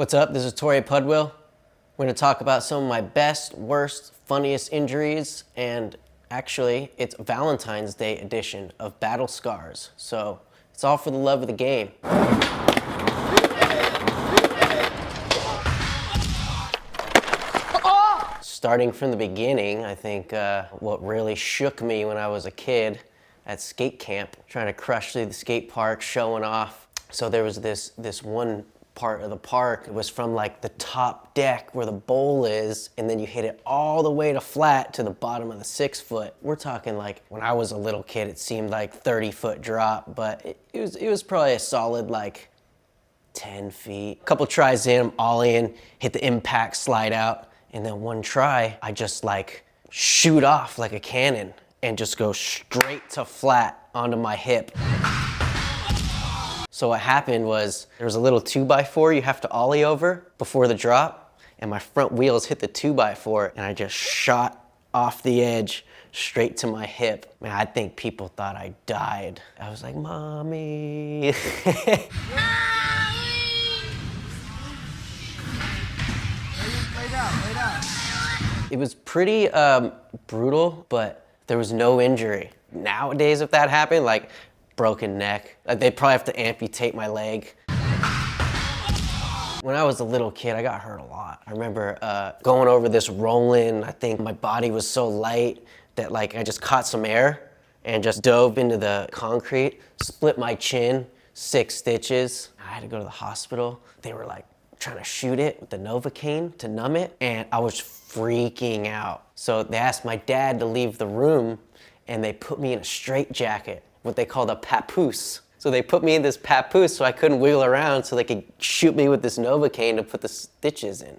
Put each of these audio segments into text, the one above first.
What's up? This is Torey Pudwill. We're going to talk about some of my best, worst, funniest injuries, and actually, it's Valentine's Day edition of Battle Scars. So, it's all for the love of the game. Starting from the beginning, I think what really shook me when I was a kid at skate camp, trying to crush through the skate park, showing off. So there was this one part of the park. It was from like the top deck where the bowl is, and then you hit it all the way to flat to the bottom of the 6 foot. We're talking like, when I was a little kid, it seemed like 30-foot drop, but it was probably a solid like 10 feet. A couple tries in, I'm all in, hit the impact, slide out, and then one try, I just like shoot off like a cannon and just go straight to flat onto my hip. So what happened was, there was a little 2x4 you have to ollie over before the drop, and my front wheels hit the 2x4, and I just shot off the edge straight to my hip. Man, I think people thought I died. I was like, Mommy. It was pretty brutal, but there was no injury. Nowadays, if that happened, like, broken neck. They'd probably have to amputate my leg. When I was a little kid, I got hurt a lot. I remember going over this rolling. I think my body was so light that like I just caught some air and just dove into the concrete, split my chin, 6 stitches. I had to go to the hospital. They were like trying to shoot it with the Novocaine to numb it, and I was freaking out. So they asked my dad to leave the room, and they put me in a straitjacket, what they called a papoose. So they put me in this papoose so I couldn't wiggle around, so they could shoot me with this Novocaine to put the stitches in.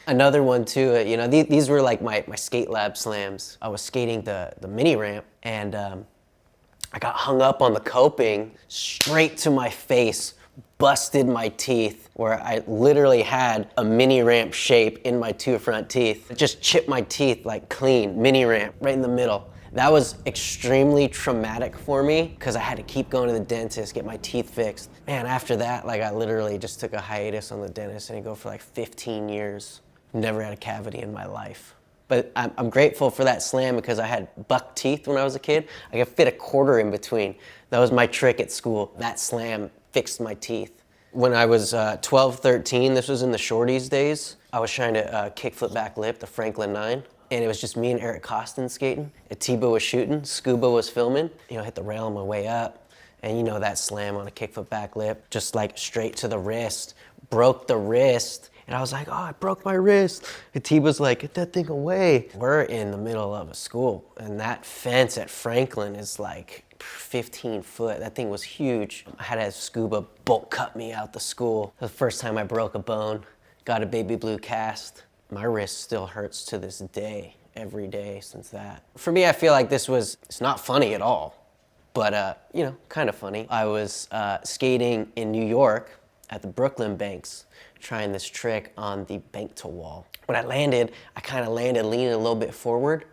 Another one too, you know, these were like my skate lab slams. I was skating the mini ramp, and I got hung up on the coping, straight to my face, busted my teeth, where I literally had a mini ramp shape in my 2 front teeth. It just chipped my teeth like clean, mini ramp, right in the middle. That was extremely traumatic for me because I had to keep going to the dentist, get my teeth fixed. Man, after that, like I literally just took a hiatus on the dentist and I go for like 15 years. Never had a cavity in my life. But I'm grateful for that slam because I had buck teeth when I was a kid. I could fit a quarter in between. That was my trick at school. That slam fixed my teeth. When I was 12, 13, this was in the shorties days, I was trying to kickflip back lip, the Franklin 9. And it was just me and Eric Koston skating. Atiba was shooting, Scuba was filming. You know, hit the rail on my way up. And you know that slam on a kickflip back lip, just like straight to the wrist, broke the wrist. And I was like, oh, I broke my wrist. Atiba's like, get that thing away. We're in the middle of a school, and that fence at Franklin is like 15 foot. That thing was huge. I had to have Scuba bolt cut me out the school. The first time I broke a bone, got a baby blue cast. My wrist still hurts to this day, every day since that. For me, I feel like it's not funny at all, but you know, kind of funny. I was skating in New York at the Brooklyn banks, trying this trick on the bank to wall. When I landed, I kind of landed leaning a little bit forward,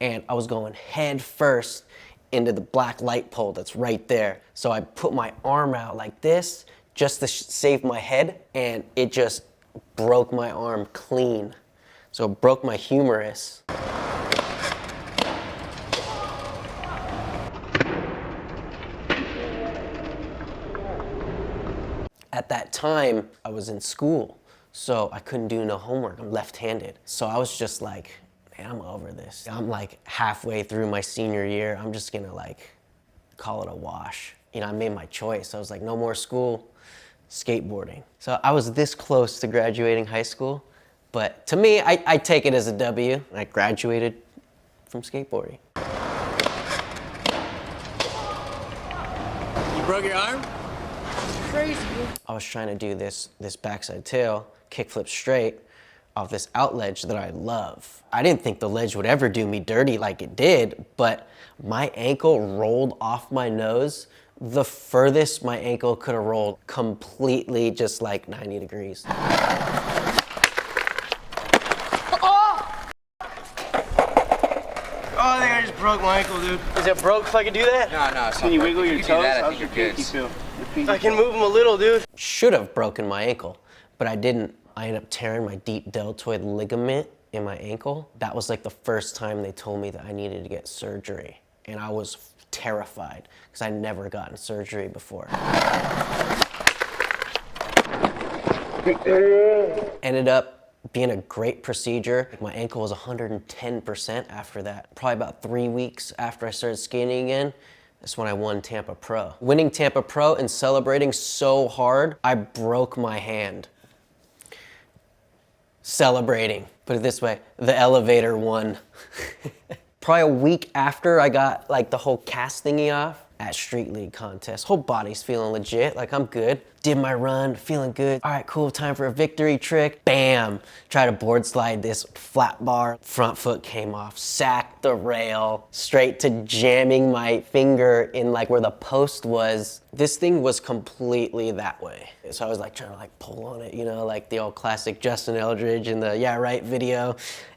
and I was going head first into the black light pole that's right there. So I put my arm out like this, just to save my head, and it just broke my arm clean. So it broke my humerus. At that time, I was in school, so I couldn't do no homework. I'm left-handed. So I was just like, man, I'm over this. I'm like halfway through my senior year. I'm just gonna like call it a wash. You know, I made my choice. I was like, no more school, skateboarding. So I was this close to graduating high school. But to me, I take it as a W. I graduated from skateboarding. You broke your arm? Crazy. I was trying to do this backside tail, kickflip straight, off this out ledge that I love. I didn't think the ledge would ever do me dirty like it did, but my ankle rolled off my nose the furthest my ankle could have rolled, completely just like 90 degrees. Oh, I think I just broke my ankle, dude. Is it broke if I can do that? No, it's Can you wiggle your do toes? that, I How's think your you're pinky good. feel? I can move them a little, dude. Should have broken my ankle, but I didn't I ended up tearing my deep deltoid ligament in my ankle. That was like the first time they told me that I needed to get surgery. And I was terrified because I'd never gotten surgery before. Ended up being a great procedure. My ankle was 110% after that. Probably about 3 weeks after I started skating again, that's when I won Tampa Pro. Winning Tampa Pro and celebrating so hard, I broke my hand. Celebrating, put it this way, the elevator won. Probably a week after I got like the whole cast thingy off at Street League contest. Whole body's feeling legit, like I'm good. Did my run, feeling good. All right, cool, time for a victory trick. Bam, try to board slide this flat bar. Front foot came off, sacked the rail, straight to jamming my finger in like where the post was. This thing was completely that way. So I was like trying to like pull on it, you know, like the old classic Justin Eldridge in the Yeah Right video.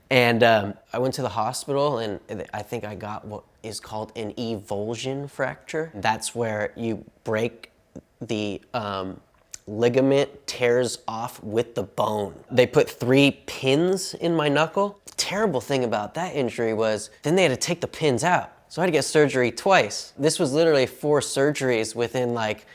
And I went to the hospital and I think I got what is called an avulsion fracture. That's where you break the ligament, tears off with the bone. They put 3 pins in my knuckle. The terrible thing about that injury was then they had to take the pins out. So I had to get surgery twice. This was literally 4 surgeries within like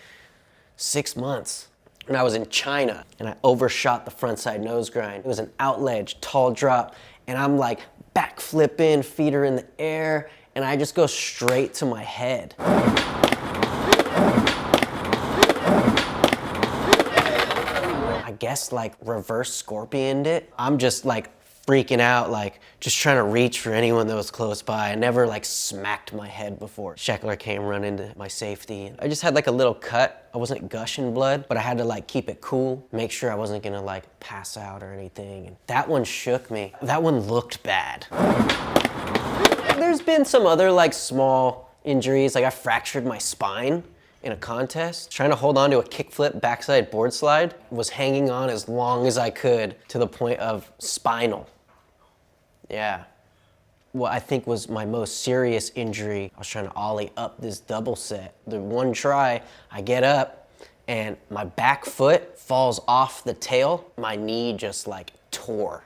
6 months. And I was in China and I overshot the frontside nose grind. It was an out ledge, tall drop, and I'm like back flipping, feet are in the air, and I just go straight to my head. I guess like reverse scorpioned it. I'm just like freaking out, like just trying to reach for anyone that was close by. I never like smacked my head before. Sheckler came running to my safety. I just had like a little cut. I wasn't gushing blood, but I had to like keep it cool, make sure I wasn't gonna like pass out or anything. And that one shook me. That one looked bad. There's been some other like small injuries, like I fractured my spine in a contest. Trying to hold on to a kickflip backside board slide, was hanging on as long as I could to the point of spinal. Yeah. What I think was my most serious injury, I was trying to ollie up this double set. The one try, I get up and my back foot falls off the tail. My knee just like tore.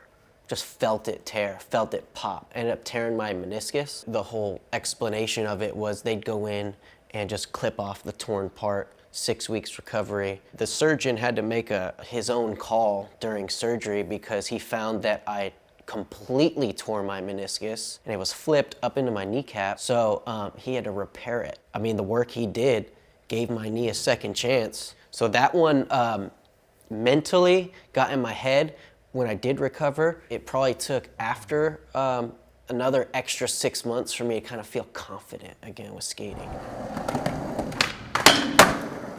Just felt it tear, felt it pop. Ended up tearing my meniscus. The whole explanation of it was they'd go in and just clip off the torn part, 6 weeks recovery. The surgeon had to make his own call during surgery because he found that I completely tore my meniscus and it was flipped up into my kneecap. So he had to repair it. I mean, the work he did gave my knee a second chance. So that one mentally got in my head. When I did recover, it probably took after another extra 6 months for me to kind of feel confident again with skating.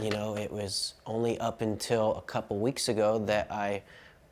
You know, it was only up until a couple weeks ago that I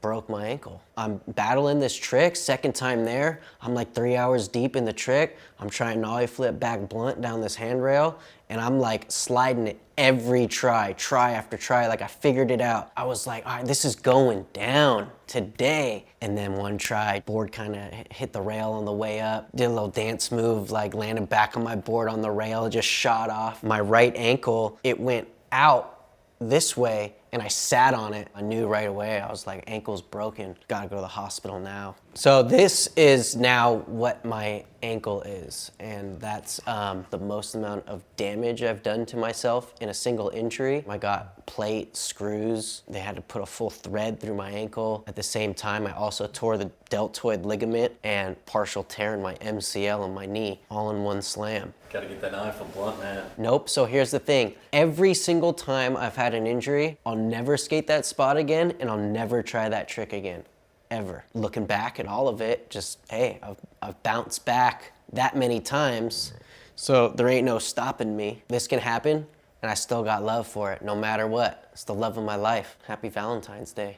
broke my ankle. I'm battling this trick, second time there. I'm like 3 hours deep in the trick. I'm trying nollie flip back blunt down this handrail, and I'm like sliding it every try after try, like I figured it out. I was like, all right, this is going down today. And then one try, board kind of hit the rail on the way up, did a little dance move, like landed back on my board on the rail, just shot off. My right ankle, it went out this way and I sat on it. I knew right away, I was like, ankle's broken, gotta go to the hospital now. So this is now what my ankle is, and that's the most amount of damage I've done to myself in a single injury. I got plate, screws, they had to put a full thread through my ankle. At the same time, I also tore the deltoid ligament and partial tear in my MCL on my knee, all in one slam. Gotta get that knife on blunt, man. Nope, so here's the thing. Every single time I've had an injury, I'll never skate that spot again, and I'll never try that trick again, ever. Looking back at all of it, just, hey, I've bounced back that many times, so there ain't no stopping me. This can happen, and I still got love for it, no matter what. It's the love of my life. Happy Valentine's Day.